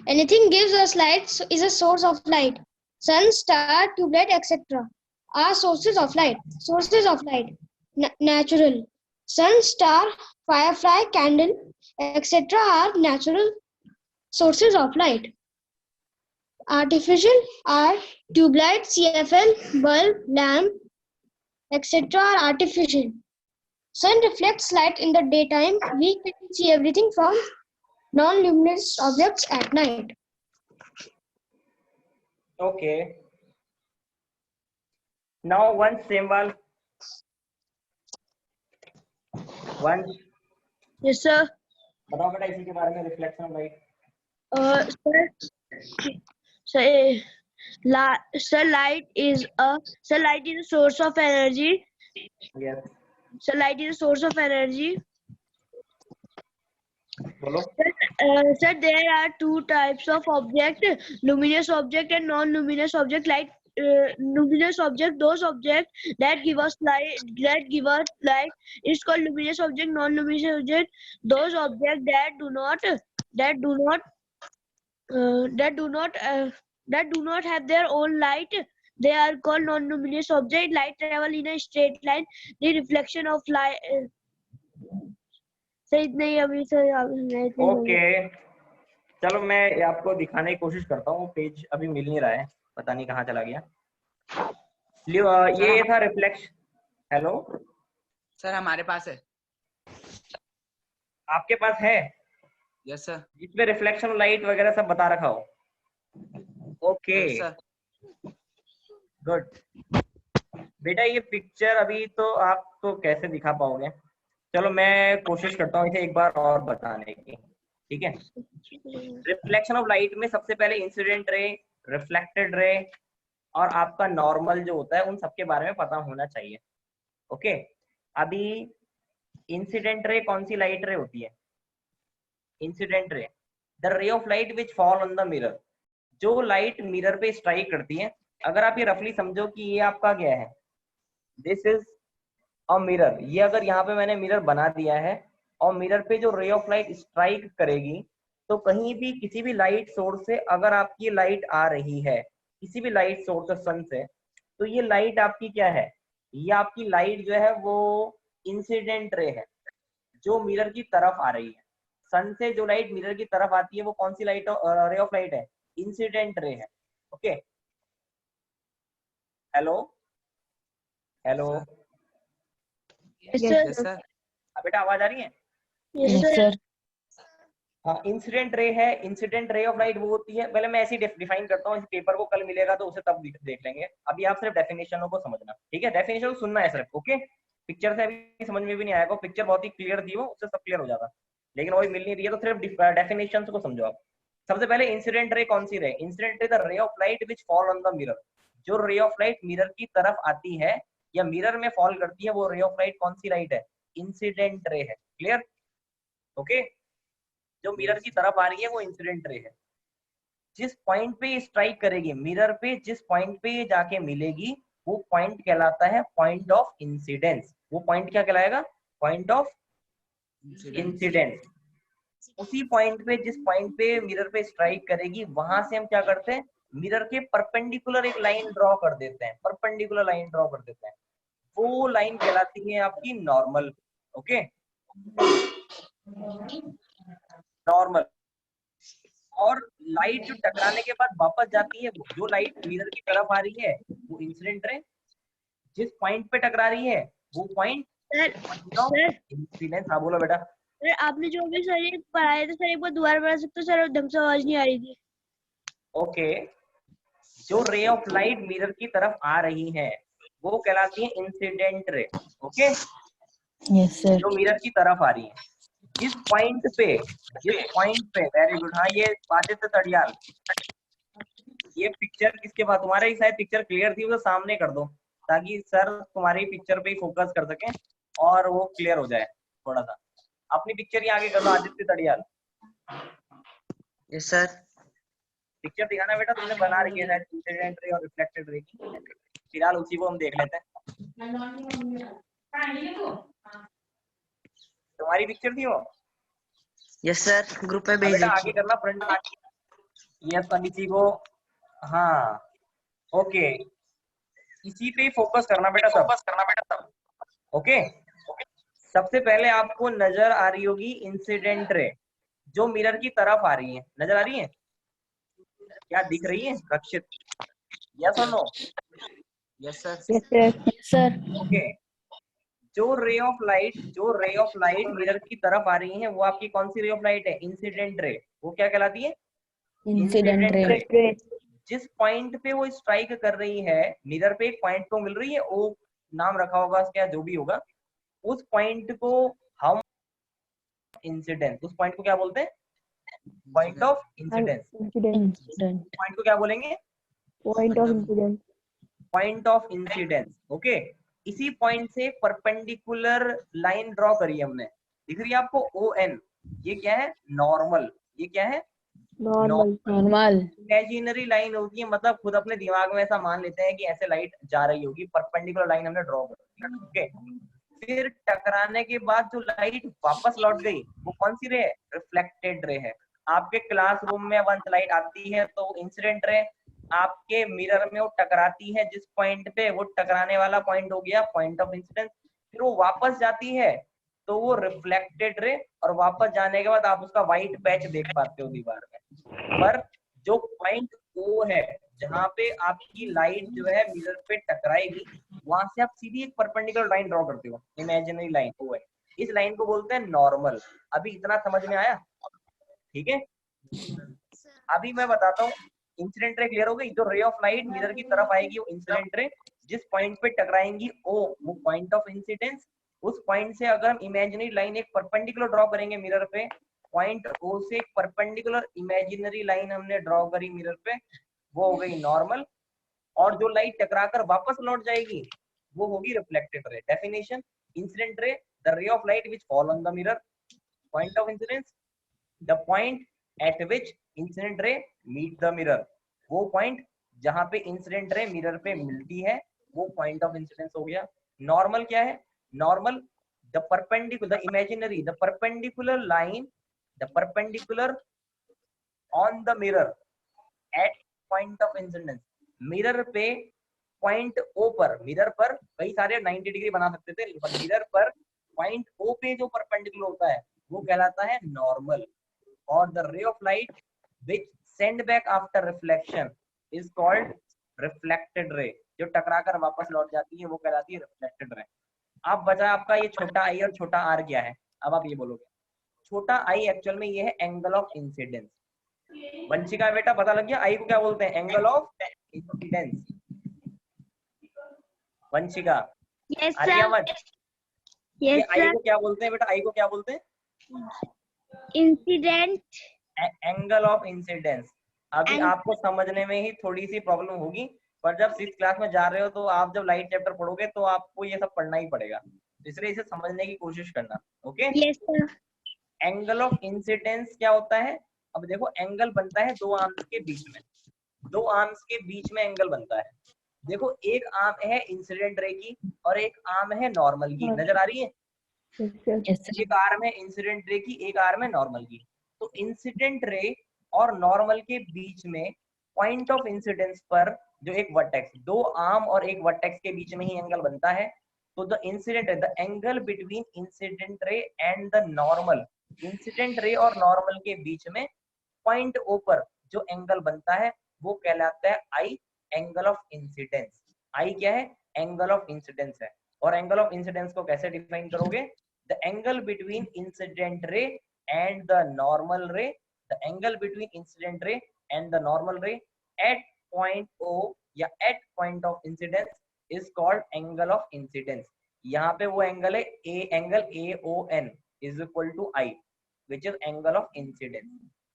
anything gives us light is a source of light. Sun, star, tubelight, etc. are sources of light. Sources of light, natural. Sun, star, firefly, candle, etc. are natural sources of light. artificial are tube light, CFL, bulb, lamp, etc. are artificial. Sun reflects light in the daytime. We can see everything from non-luminous objects at night. Okay. Now once Semwal. Once. Yes, sir. बताओ बेटा इसी के बारे में, reflection of light. Sir, light is a source of energy. Yes. So light is a source of energy. बोलो। Sir, there are two types of object: luminous object and non-luminous object. Light, luminous object, those objects that give us light, is called luminous object. Non-luminous object, those objects that do not have their own light, they are called non-luminous object. Light travel in a straight line. The reflection of light. सही नहीं अभी sir. Okay, चलो मैं आपको दिखाने की कोशिश करता हूँ। पेज अभी मिल नहीं रहा है, पता नहीं कहाँ चला गया। ये था रिफ्लेक्शन। हेलो सर, हमारे पास है। आपके पास है? Yes sir. जिसमें रिफ्लेक्शन लाइट वगैरह सब बता रखा हो। Okay good. बेटा ये पिक्चर अभी तो आप तो कैसे दिखा पाओगे? चलो मैं कोशिश करता हूँ इसे एक बार और बताने की, ठीक है। रिफ्लेक्शन ऑफ लाइट में सबसे पहले इंसिडेंट रे, रिफ्लेक्टेड रे और आपका नॉर्मल जो होता है, उन सबके बारे में पता होना चाहिए। ओके, अभी इंसिडेंट रे कौन सी लाइट रे होती है? Incident ray, the ray of light which fall on the mirror, जो लाइट मिरर पे स्ट्राइक करती है। अगर आप ये रफली समझो कि ये आपका क्या है, दिस इज अ मिरर। ये अगर यहाँ पे मैंने मिरर बना दिया है और मिरर पे जो रे ऑफ लाइट स्ट्राइक करेगी, तो कहीं भी किसी भी लाइट सोर्स से अगर आपकी लाइट आ रही है, किसी भी लाइट सोर्स सन से, तो ये लाइट आपकी क्या है? ये आपकी लाइट जो है वो इंसिडेंट रे है, जो मिरर की तरफ आ रही है। सन से जो लाइट मिरर की तरफ आती है वो कौन सी लाइट, रे ऑफ लाइट है? इंसिडेंट रे है। Okay, hello hello yes sir. बेटा आवाज आ रही है? Yes sir. हाँ, इंसिडेंट रे है। इंसिडेंट रे ऑफ लाइट वो होती है, पहले मैं ऐसे ही डिफाइन करता हूँ। इस पेपर को कल मिलेगा तो उसे तब देख लेंगे। अभी आप सिर्फ डेफिनेशनों को समझना, ठीक है? डेफिनेशन सुनना है सिर्फ, ओके? पिक्चर से अभी समझ में भी नहीं आएगा, पिक्चर बहुत ही क्लियर थी, वो उससे सब क्लियर हो जाता, लेकिन वही मिल नहीं रही है, तो सिर्फ डेफिनेशन को समझो आप। सबसे पहले इंसिडेंट रे कौन सी रे? Incident ray the ray of light which fall on the mirror, जो रे ऑफ लाइट मिरर की तरफ आती है या मिरर में फॉल करती है, वो रे ऑफ लाइट कौन सी लाइट है? इंसिडेंट रे है। क्लियर? ओके, जो मिरर की तरफ आ रही है वो इंसिडेंट रे है। जिस पॉइंट पे स्ट्राइक करेगी मिरर पे, जिस पॉइंट पे ये जाके मिलेगी, वो पॉइंट कहलाता है पॉइंट ऑफ इंसिडेंस। वो पॉइंट क्या कहलाएगा? Point of incidence. उसी पॉइंट पे, जिस पॉइंट पे मिरर पे स्ट्राइक करेगी, वहां से हम क्या करते हैं? मिरर के परपेंडिकुलर एक लाइन ड्रॉ कर देते हैं, परपेंडिकुलर लाइन ड्रॉ कर देते हैं। वो लाइन कहलाती है आपकी नॉर्मल। Okay, normal. और लाइट जो टकराने के बाद वापस जाती है, जो लाइट मिरर की तरफ आ रही है वो इंसिडेंट रे। जिस पॉइंट पे टकरा रही है वो पॉइंट इंसिडेंस। हाँ बोलो बेटा। सर आपने जो भी सर ये पढ़ाया था सर, एक बार दोबारा पढ़ा सकते हो सर? ढंग से आवाज नहीं आ रही थी। ओके, जो रे ऑफ लाइट मिरर की तरफ आ रही है वो कहलाती है incident ray. Okay, yes sir. जो मिरर की तरफ आ रही है, जिस पॉइंट पे, वेरी गुड। हाँ, ये आदित्य तड़ियाल, ये पिक्चर किसके पास? तुम्हारे ही शायद पिक्चर क्लियर थी, वो सामने कर दो ताकि सर तुम्हारी पिक्चर पे ही फोकस कर सके और वो क्लियर हो जाए थोड़ा सा। अपनी पिक्चर ही आगे कर लो Aditya Tadiyal. Yes sir. Picture दिखाना बेटा, तुमने बना रही है शायद इंसिडेंट रे और रिफ्लेक्टेड रे की। फिलहाल उसी को हम देख लेते हैं। तुम्हारी पिक्चर थी वो? यस सर, ग्रुप पे भेज बेटा आगे दीजिए। करना, फ्रंट में। यस अदिति को, हाँ ओके, इसी पे फोकस करना बेटा, सब। ओके, सबसे पहले आपको नजर आ रही होगी इंसिडेंट रे, जो मिरर की तरफ आ रही है। नजर आ रही है? क्या दिख रही है रक्षित? यस और no? Yes sir. Yes, sir. Yes, sir. Okay, जो रे ऑफ लाइट मिरर की तरफ आ रही है वो आपकी कौन सी रे ऑफ लाइट है? Incident ray. वो क्या कहलाती है? Incident ray. जिस पॉइंट पे वो स्ट्राइक कर रही है, मिरर पे एक पॉइंट को मिल रही है, वो नाम रखा होगा उसका, जो भी होगा, उस पॉइंट को हम इंसिडेंट, उस पॉइंट को क्या बोलते हैं? Point of incidence. Incident. Point को क्या बोलेंगे? Point of incidence. Point of incidence. Okay, इसी पॉइंट से परपेंडिकुलर लाइन ड्रॉ करी है हमने, दिख रही है आपको? O N. ये क्या है? नॉर्मल। ये क्या है? Normal. Normal. इमेजिनरी लाइन होती है, मतलब खुद अपने दिमाग में ऐसा मान लेते हैं कि ऐसे लाइट जा रही होगी, परपेंडिकुलर लाइन हमने ड्रॉ कर दी। ओके, फिर टकराने के बाद जो लाइट वापस लौट गई वो कौन सी रे है? रिफ्लेक्टेड रे है। आपके क्लासरूम में वंस लाइट आती है तो इंसिडेंट रे, आपके मिरर में वो टकराती है जिस पॉइंट पे, वो टकराने वाला पॉइंट हो गया पॉइंट ऑफ इंसिडेंस। फिर वो वापस जाती है तो वो रिफ्लेक्टेड रे, और वापस जाने के बाद आप उसका व्हाइट पैच देख पाते हो दीवार में। पर जो पॉइंट ओ है, जहाँ पे आपकी लाइट जो है मिरर पे टकराएगी, वहां से आप सीधी एक परपेंडिकुलर लाइन ड्रॉ करते हो, इमेजिनरी लाइन ओ है। इस लाइन को बोलते हैं नॉर्मल। अभी इतना समझ में आया? ठीक है, अभी मैं बताता हूँ। इंसिडेंट रे क्लियर हो गई? जो रे ऑफ लाइट मिरर की तरफ आएगी वो इंसिडेंट रे, जिस पॉइंट पे टकराएंगी ओ, वो पॉइंट ऑफ इंसिडेंस। उस पॉइंट से अगर हम इमेजिनरी लाइन एक परपेंडिकुलर ड्रॉ करेंगे मिरर पे, पॉइंट ओ से एक परपेंडिकुलर इमेजिनरी लाइन हमने ड्रॉ करी मिरर पे, वो हो गई नॉर्मल। और जो लाइट टकराकर वापस लौट जाएगी वो होगी reflected ray. Definition: incident ray, the ray of light which fall on the mirror. Point of incidence, the point at which incident ray meet the mirror. वो पॉइंट जहां पे इंसिडेंट रे मिरर पे मिलती है वो पॉइंट ऑफ इंसिडेंस हो गया। Normal क्या है? Normal, the perpendicular, the imaginary, the perpendicular line, the perpendicular on the mirror at point of incidence. Mirror पे पॉइंट ओ पर, मिरर पर कई सारे 90 डिग्री बना सकते थे, पर मिरर पर पॉइंट ओ पे जो परपेंडिकुलर होता है वो कहलाता है नॉर्मल। और the ray of light which send back after reflection is called reflected ray। जो टकराकर वापस लौट जाती है वो कहलाती है रिफ्लेक्टेड रे। अब बचा आपका ये छोटा आई और छोटा आर क्या है? अब आप ये बोलोगे। छोटा आई एक्चुअल में ये है एंगल ऑफ इंसिडेंस। वंशिका बेटा पता लग गया आई को क्या बोलते हैं? Angle of incidence. Vanshika, Yes, Aryaman, ये Yes, आई को क्या बोलते हैं बेटा? आई को क्या बोलते हैं? Incident. Angle of incidence. अभी आपको समझने में ही थोड़ी सी प्रॉब्लम होगी, पर जब 6th क्लास में जा रहे हो तो आप जब लाइट चैप्टर पढ़ोगे तो आपको ये सब पढ़ना ही पड़ेगा, इसलिए इसे समझने की कोशिश करना। Okay, Yes, sir. Angle of incidence क्या होता है? अब देखो, एंगल बनता है दो आर्म्स के बीच में, दो आर्म्स के बीच में एंगल बनता है। देखो, एक आर्म है इंसिडेंट रे की और एक आर्म है नॉर्मल की, नजर आ रही है? Yes, sir. एक आर्म है इंसिडेंट रे की, एक आर्म है नॉर्मल की। तो इंसिडेंट रे और नॉर्मल के बीच में पॉइंट ऑफ इंसिडेंस पर जो एक वर्टेक्स, दो आर्म और एक वर्टेक्स के बीच में ही एंगल बनता है। तो the incident, the angle between incident ray and the normal, incident ray और नॉर्मल के बीच में पॉइंट ओ पर जो एंगल बनता है वो कहलाता है आई, एंगल ऑफ इंसिडेंस। आई क्या है? एंगल ऑफ इंसिडेंस है। और एंगल ऑफ इंसिडेंस को कैसे डिफाइन करोगे? the angle between incident ray and the normal ray, the angle between incident ray and the normal ray at point O या at point of incidence is called angle of incidence। यहाँ पे वो angle है angle AON is equal to I, which is angle of incidence।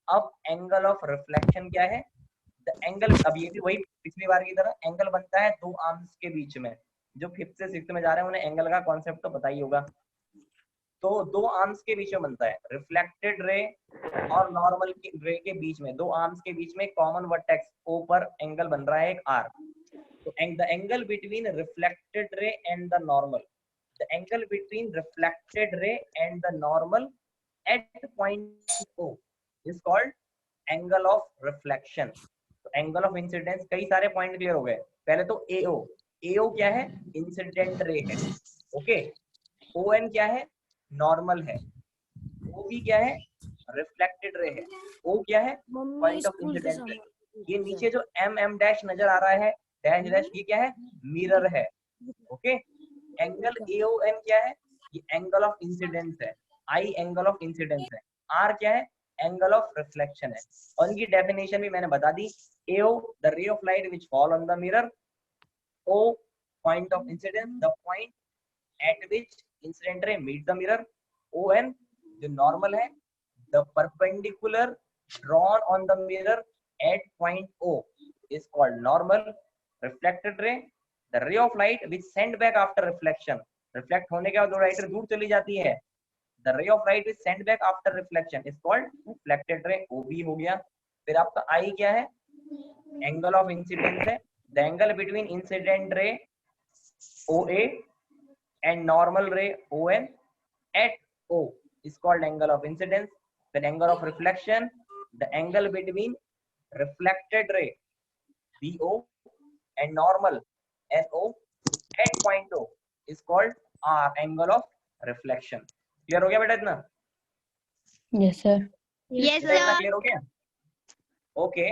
अब angle of reflection क्या है? The angle, अब ये भी वही पिछली बार की तरह, एंगल बनता है दो आर्म्स के बीच में। जो 5th से 6th में जा रहे हैं उन्हें एंगल का कॉन्सेप्ट तो पता ही होगा। तो दो आर्म्स के बीच में बनता है, रिफ्लेक्टेड रे और नॉर्मल रे के बीच में, दो आर्म्स के बीच में कॉमन वर्टेक्स ओ पर एंगल बन रहा है एक आर। तो the angle between reflected ray and the normal, the angle between reflected ray and the normal at point O is called angle of reflection. तो एंगल ऑफ इंसिडेंस, कई सारे point clear हो गए। पहले तो एओ, एओ क्या है? इंसिडेंट रे है। ओके, ओएन क्या है? नॉर्मल है। ओ भी क्या है? रिफ्लेक्टेड रे है। ओ क्या है? Point of incident ray. ये नीचे जो एम डैश नजर आ रहा है डैश डैश, ये क्या है? मिरर है। ओके, एंगल AON क्या है? ये एंगल ऑफ इंसिडेंस है। आई एंगल ऑफ इंसिडेंस है। आर क्या है? एंगल ऑफ रिफ्लेक्शन है। और इनकी डेफिनेशन भी मैंने बता दी। AO the ray of light which fall on the mirror, O point of incidence, the point at which incident ray meets the mirror, ON जो normal है, the perpendicular drawn on the mirror at point O is called normal. Reflected ray, the ray of light which sent back after reflection, reflect होने के बाद जो light दूर चली जाती है, the ray of light which sent back after reflection is called reflected ray, OB हो गया। फिर आपका I क्या है? Angle of incidence है। The angle between incident ray OA and normal ray ON at O is called angle of incidence. The angle of reflection, the angle between reflected ray BO and normal NO at point O is called R, angle of reflection. Clear हो गया बेटा इतना? Yes, sir. Yes, इतना sir. Clear हो गया? Okay,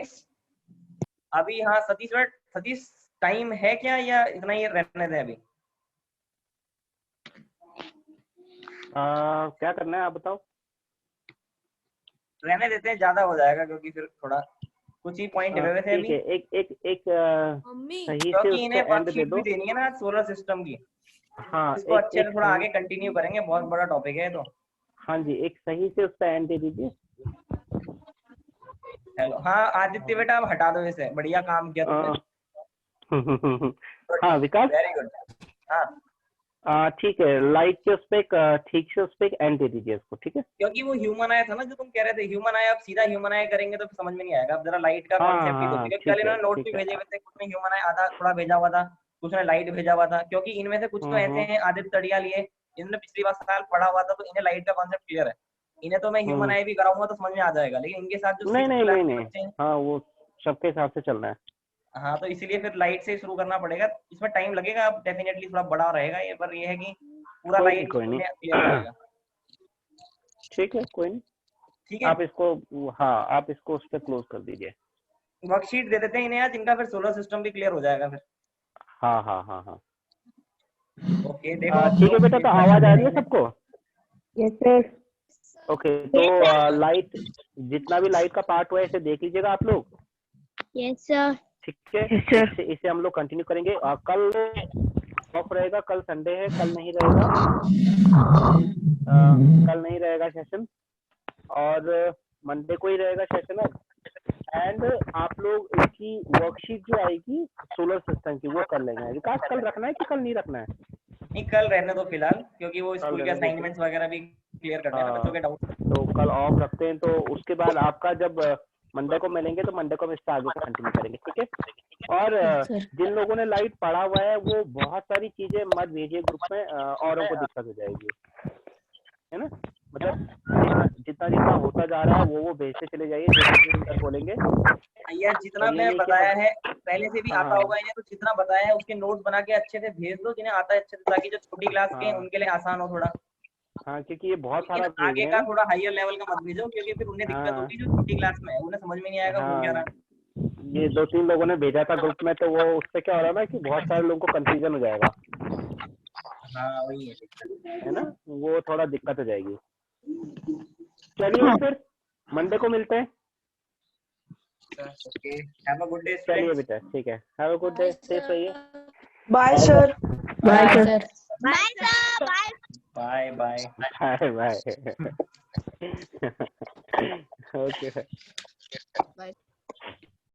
अभी हाँ Satish time है क्या या इतना ही रहने दें अभी? क्या करना है आप बताओ। रहने देते हैं, ज्यादा हो जाएगा क्योंकि फिर थोड़ा कुछ ही पॉइंट हुए थे ठीक अभी, है, एक सही से क्योंकि इन्हें उसको एंड दे वर्कशीट दो। भी देनी है ना सोलर सिस्टम की। हाँ, इसको अच्छे से थोड़ा आगे कंटिन्यू करेंगे, बहुत बड़ा टॉपिक है तो। हाँ जी, एक सही से उसका एंड दे दीजिए। हेलो, हाँ आदित्य बेटा आप हटा दो इसे, बढ़िया काम किया तुमने। हाँ विकास, वेरी गुड। हाँ ठीक है, लाइट के उस पे ठीक से उस पे एंड दे दीजिए उसको, ठीक है। क्योंकि वो ह्यूमन आई था ना जो तुम कह रहे थे, ह्यूमन आई, आप सीधा ह्यूमन आई करेंगे तो फिर समझ में नहीं आएगा। अब जरा लाइट का हाँ, कॉन्सेप्ट ही दो, हाँ, क्योंकि कल इन्होंने नोट ठीक भी है। भेजे हुए थे, कुछ ने ह्यूमन आई आधा थोड़ा भेजा हुआ था, कुछ ने लाइट भेजा हुआ था, क्योंकि इनमें से कुछ तो ऐसे हैं आदित्य तड़िया लिए, इन्होंने पिछली बार साल पढ़ा हुआ था तो इन्हें लाइट का कॉन्सेप्ट क्लियर है। इन्हें तो मैं ह्यूमन आई भी कराऊंगा तो समझ में आ जाएगा, लेकिन इनके साथ जो नहीं, हाँ वो सबके हिसाब से चलना है। हाँ, तो इसीलिए फिर लाइट से शुरू करना पड़ेगा। इसमें टाइम लगेगा, अब डेफिनेटली थोड़ा बड़ा रहेगा ये, पर ये है कि पूरा लाइट कोई नहीं, क्लियर हो जाएगा। ठीक है, कोई नहीं, ठीक है, आप इसको, हाँ आप इसको उस पर क्लोज कर दीजिए। वर्कशीट दे देते हैं इन्हें आज, इनका फिर सोलर सिस्टम भी क्लियर हो जाएगा फिर। हाँ। ओके, देखो ठीक है बेटा, तो आवाज आ रही है सबको? Yes, sir. ओके, तो लाइट, जितना भी लाइट का पार्ट हुआ है इसे देख लीजिएगा आप लोग। Yes, sir. ठीक है, इसे हम लोग कंटिन्यू करेंगे। कल ऑफ रहेगा, कल संडे है, कल नहीं रहेगा सेशन, और मंडे को ही रहेगा सेशन। एंड आप लोग इसकी वर्कशीट जो आएगी सोलर सिस्टम की वो कर लेंगे। विकास, कल रखना है कि कल नहीं रखना है? नहीं, कल रहने दो फिलहाल, क्योंकि वो स्कूल के असाइनमेंट्स वगैरह भी क्लियर करने हैं ना बच्चों के डाउट। तो कल ऑफ रखते हैं, तो उसके बाद आपका जब मंडे को मिलेंगे तो मंडे को हम इससे आगे कंटिन्यू करेंगे, ठीक है। और जिन लोगों ने लाइट पढ़ा हुआ है वो बहुत सारी चीजें मत भेजिए ग्रुप में, औरों को दिक्कत हो जाएगी, है ना। मतलब जितना होता जा रहा है वो भेजते चले जाइए, जैसे बोलेंगे यार जितना मैंने बताया है पहले से भी आता होगा इन्हें, तो जितना बताया है उसके नोट्स बना के अच्छे से भेज दो जिन्हें आता है अच्छे से, ताकि जो छोटी क्लास के हैं उनके लिए आसान हो थोड़ा। हाँ, क्योंकि ये बहुत सारा आगे का थोड़ा हायर लेवल का मत भेजो, क्योंकि फिर उन्हें दिक्कत होगी जो छोटी क्लास में है, उन्हें समझ में नहीं आएगा वो क्या रहा। ये 2-3 लोगों ने भेजा था ग्रुप में, तो वो उससे क्या हो रहा है ना कि बहुत सारे लोगों को कंफ्यूजन हो जाएगा। हाँ वही है ना, वो थोड़ा दिक्कत हो जाएगी। चलिए फिर मंडे को मिलते हैं। Okay, have a good day. चलिए बेटा, ठीक है, have a good day, safe रहिए। Bye, sir. Bye, sir. Bye, sir. Bye. Bye bye bye bye. Okay. Bye.